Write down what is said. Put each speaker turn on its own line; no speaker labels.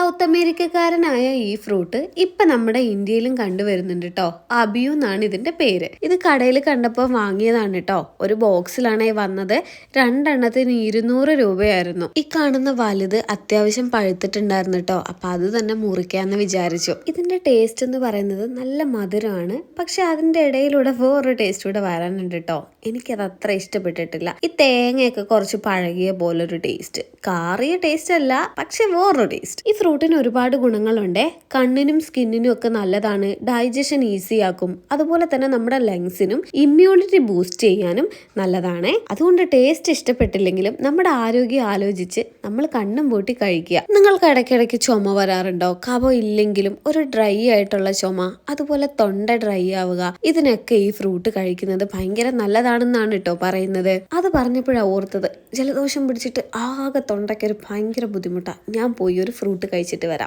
South അമേരിക്കക്കാരനായ ഈ fruit ഇപ്പൊ നമ്മുടെ ഇന്ത്യയിലും കണ്ടുവരുന്നുണ്ട് കേട്ടോ. അബിയു എന്നാണ് ഇതിന്റെ പേര്. ഇത് കടയിൽ കണ്ടപ്പോൾ വാങ്ങിയതാണ് കേട്ടോ. ഒരു ബോക്സിലാണ് വന്നത്. 2 എണ്ണത്തിന് 200 രൂപയായിരുന്നു. ഈ കാണുന്ന വലുത് അത്യാവശ്യം പഴുത്തിട്ടുണ്ടായിരുന്നു കേട്ടോ. അപ്പൊ അത് തന്നെ മുറിക്കാന്ന് വിചാരിച്ചു. ഇതിന്റെ ടേസ്റ്റ് എന്ന് പറയുന്നത് നല്ല മധുരമാണ്. പക്ഷെ അതിന്റെ ഇടയിലൂടെ വേറൊരു ടേസ്റ്റ് കൂടെ വരാനുണ്ട് കേട്ടോ. എനിക്കത് അത്ര ഇഷ്ടപ്പെട്ടിട്ടില്ല. ഈ തേങ്ങയൊക്കെ കുറച്ച് പഴകിയ പോലൊരു ടേസ്റ്റ്. കാറിയ ടേസ്റ്റ് അല്ല, പക്ഷെ വേറൊരു ടേസ്റ്റ്. ഈ ഫ്രൂട്ടിന് ഒരുപാട് ഗുണങ്ങളുണ്ട്. കണ്ണിനും സ്കിന്നിനും ഒക്കെ നല്ലതാണ്. ഡൈജഷൻ ഈസി ആക്കും. അതുപോലെ തന്നെ നമ്മുടെ ലങ്സിനും ഇമ്മ്യൂണിറ്റി ബൂസ്റ്റ് ചെയ്യാനും നല്ലതാണ്. അതുകൊണ്ട് ടേസ്റ്റ് ഇഷ്ടപ്പെട്ടില്ലെങ്കിലും നമ്മുടെ ആരോഗ്യം ആലോചിച്ച് നമ്മൾ കണ്ണും പൂട്ടി കഴിക്കുക. നിങ്ങൾക്ക് ഇടയ്ക്കിടയ്ക്ക് ചുമ വരാറുണ്ടോ? കഫം ഇല്ലെങ്കിലും ഒരു ഡ്രൈ ആയിട്ടുള്ള ചുമ, അതുപോലെ തൊണ്ട ഡ്രൈ ആവുക, ഇതിനൊക്കെ ഈ ഫ്രൂട്ട് കഴിക്കുന്നത് ഭയങ്കര നല്ലതാണെന്നാണ് കേട്ടോ പറയുന്നത്. അത് പറഞ്ഞപ്പോഴാണ് ഓർത്തത്, ജലദോഷം പിടിച്ചിട്ട് ആകെ തൊണ്ടയ്ക്കൊരു ഭയങ്കര ബുദ്ധിമുട്ടാണ്. ഞാൻ പോയി ഒരു ഫ്രൂട്ട് കഴിച്ചിട്ട് വരാം.